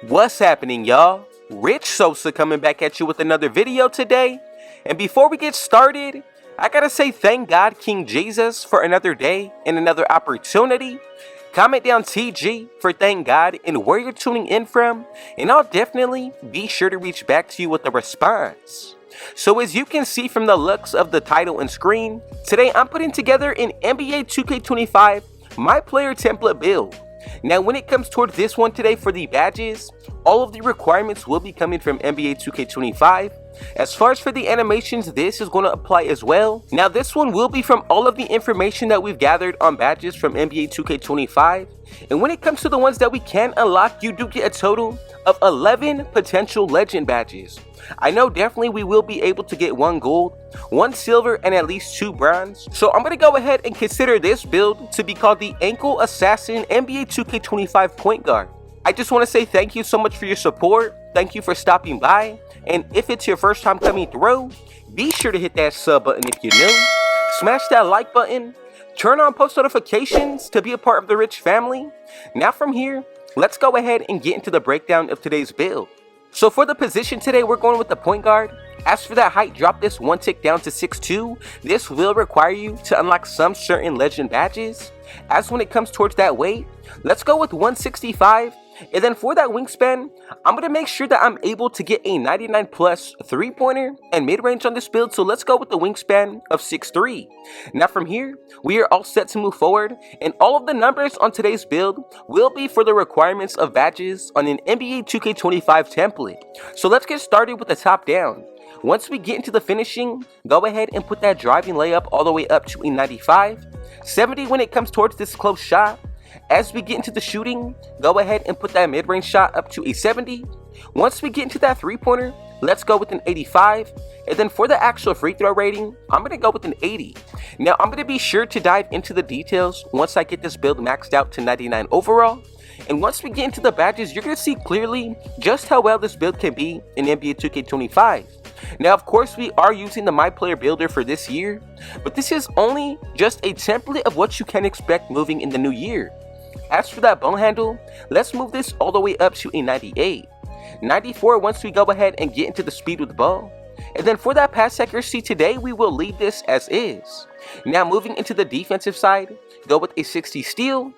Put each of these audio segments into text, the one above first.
What's happening, y'all? Rich Sosa coming back at you with another video today. And before we get started, I gotta say thank God King Jesus for another day and another opportunity. Comment down TG for thank God and where you're tuning in from, and I'll definitely be sure to reach back to you with a response. So as you can see from the looks of the title and screen, today I'm putting together an NBA 2K25 MyPLAYER template build. Now when it comes towards this one today for the badges, all of the requirements will be coming from NBA 2K25. As far as for the animations, this is going to apply as well. Now this one will be from all of the information that we've gathered on badges from NBA 2K25. And when it comes to the ones that we can unlock, you do get a total of 11 potential legend badges. I know definitely we will be able to get 1 gold, 1 silver, and at least 2 bronze. So I'm going to go ahead and consider this build to be called the Ankle Assassin NBA 2K25 Point Guard. I just want to say thank you so much for your support. Thank you for stopping by. And if it's your first time coming through, be sure to hit that sub button if you're new. Smash that like button. Turn on post notifications to be a part of the Rich family. Now from here, let's go ahead and get into the breakdown of today's build. So for the position today, we're going with the point guard. As for that height, drop this 1 tick down to 6'2". This will require you to unlock some certain legend badges. As when it comes towards that weight, let's go with 165. And then for that wingspan, I'm going to make sure that I'm able to get a 99 plus 3-pointer and mid-range on this build. So let's go with the wingspan of 6'3". Now from here, we are all set to move forward. And all of the numbers on today's build will be for the requirements of badges on an NBA 2K25 template. So let's get started with the top down. Once we get into the finishing, go ahead and put that driving layup all the way up to a 95. 70 when it comes towards this close shot. As we get into the shooting, go ahead and put that mid-range shot up to a 70. Once we get into that 3-pointer, let's go with an 85. And then for the actual free throw rating, I'm going to go with an 80. Now, I'm going to be sure to dive into the details once I get this build maxed out to 99 overall. And once we get into the badges, you're going to see clearly just how well this build can be in NBA 2K25. Now, of course, we are using the MyPLAYER builder for this year, but this is only just a template of what you can expect moving in the new year. As for that ball handle, let's move this all the way up to a 98. 94 once we go ahead and get into the speed with the ball. And then for that pass accuracy today, we will leave this as is. Now moving into the defensive side, go with a 60 steal.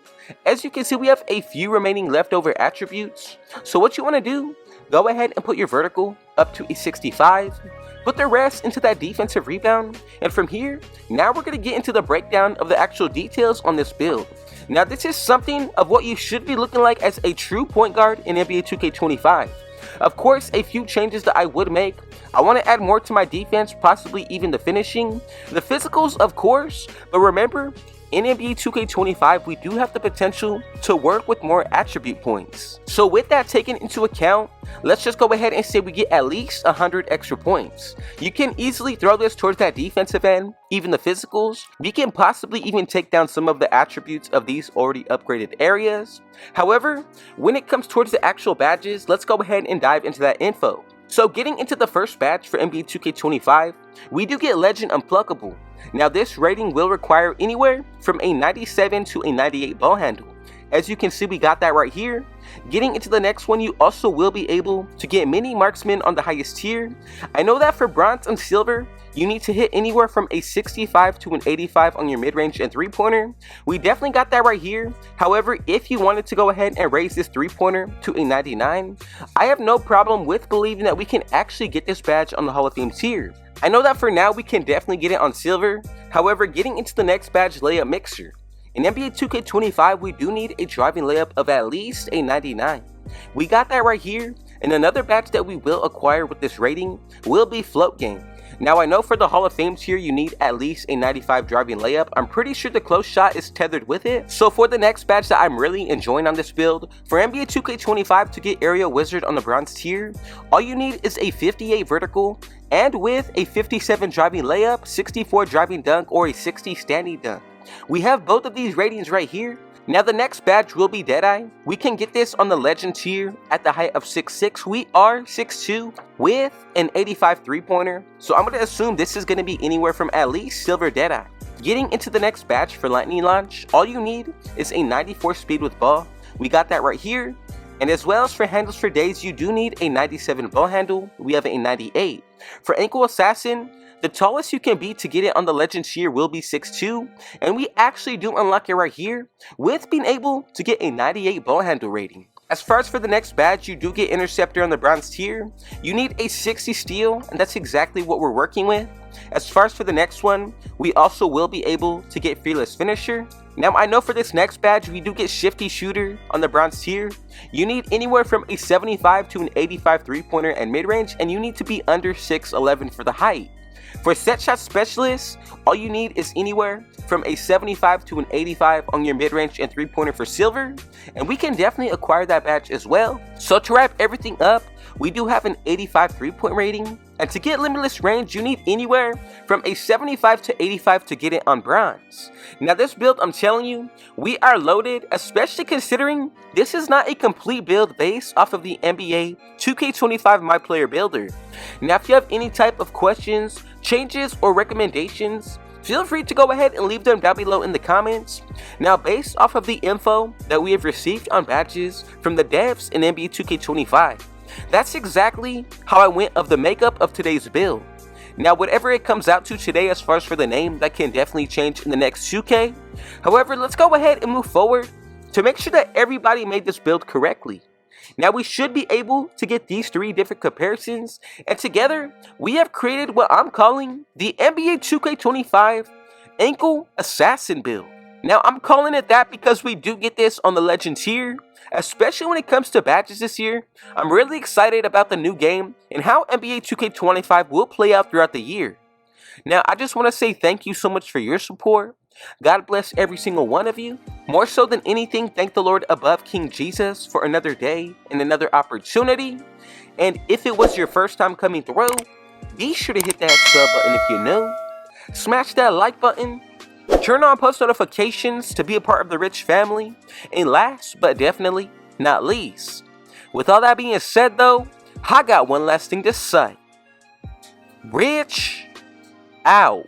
As you can see, we have a few remaining leftover attributes. So what you want to do, go ahead and put your vertical up to a 65. Put the rest into that defensive rebound. And from here, now we're going to get into the breakdown of the actual details on this build. Now this is something of what you should be looking like as a true point guard in NBA 2K25. Of course, a few changes that I would make. I want to add more to my defense, possibly even the finishing. The physicals, of course, but remember, in NBA 2K25, we do have the potential to work with more attribute points. So with that taken into account, let's just go ahead and say we get at least 100 extra points. You can easily throw this towards that defensive end, even the physicals. We can possibly even take down some of the attributes of these already upgraded areas. However, when it comes towards the actual badges, let's go ahead and dive into that info. So getting into the first badge for NBA 2K25, we do get Legend Unpluckable. Now this rating will require anywhere from a 97 to a 98 ball handle. As you can see, we got that right here. Getting into the next one, you also will be able to get mini marksman on the highest tier. I know that for bronze and silver, you need to hit anywhere from a 65 to an 85 on your mid-range and 3-pointer. We definitely got that right here. However, if you wanted to go ahead and raise this 3-pointer to a 99, I have no problem with believing that we can actually get this badge on the Hall of Fame tier. I know that for now we can definitely get it on silver. However, getting into the next badge, layup mixer. In NBA 2K25, we do need a driving layup of at least a 99. We got that right here. And another badge that we will acquire with this rating will be float game. Now I know for the Hall of Fame tier you need at least a 95 driving layup. I'm pretty sure the close shot is tethered with it. So for the next badge that I'm really enjoying on this build, for NBA 2K25 to get Area Wizard on the bronze tier, all you need is a 58 vertical and with a 57 driving layup, 64 driving dunk, or a 60 standing dunk. We have both of these ratings right here. Now the next badge will be Deadeye. We can get this on the legend tier at the height of 6'6". We are 6'2" with an 85 3-pointer. So I'm going to assume this is going to be anywhere from at least silver Deadeye. Getting into the next badge for lightning launch, all you need is a 94 speed with ball. We got that right here. And as well as for handles for days, you do need a 97 ball handle. We have a 98. For ankle assassin, the tallest you can be to get it on the legends here will be 6'2", and we actually do unlock it right here with being able to get a 98 ball handle rating. As far as for the next badge, you do get interceptor on the bronze tier. You need a 60 steal, and that's exactly what we're working with. As far as for the next one, we also will be able to get fearless finisher. Now I know for this next badge, we do get shifty shooter on the bronze tier. You need anywhere from a 75 to an 85 3-pointer and mid-range, and you need to be under 6'11 for the height. For set shot specialist, all you need is anywhere from a 75 to an 85 on your mid-range and 3-pointer for silver, and we can definitely acquire that badge as well. So to wrap everything up, we do have an 85 3-point rating, and to get limitless range, you need anywhere from a 75 to 85 to get it on bronze. Now this build, I'm telling you, we are loaded, especially considering this is not a complete build based off of the NBA 2K25 MYPLAYER builder. Now if you have any type of questions, changes, or recommendations, feel free to go ahead and leave them down below in the comments. Now based off of the info that we have received on badges from the devs in NBA 2K25, that's exactly how I went of the makeup of today's build. Now whatever it comes out to today as far as for the name, that can definitely change in the next 2K. However, let's go ahead and move forward to make sure that everybody made this build correctly. Now we should be able to get these 3 different comparisons, and together we have created what I'm calling the NBA 2K25 Ankle Assassin build. Now I'm calling it that because we do get this on the Legends here, especially when it comes to badges this year. I'm really excited about the new game and how NBA 2K25 will play out throughout the year. Now I just want to say thank you so much for your support. God bless every single one of you. More so than anything, thank the Lord above, King Jesus, for another day and another opportunity. And if it was your first time coming through, be sure to hit that sub button if you're new. Smash that like button. Turn on post notifications to be a part of the Rich family. And last but definitely not least, with all that being said though, I got one last thing to say. Rich out.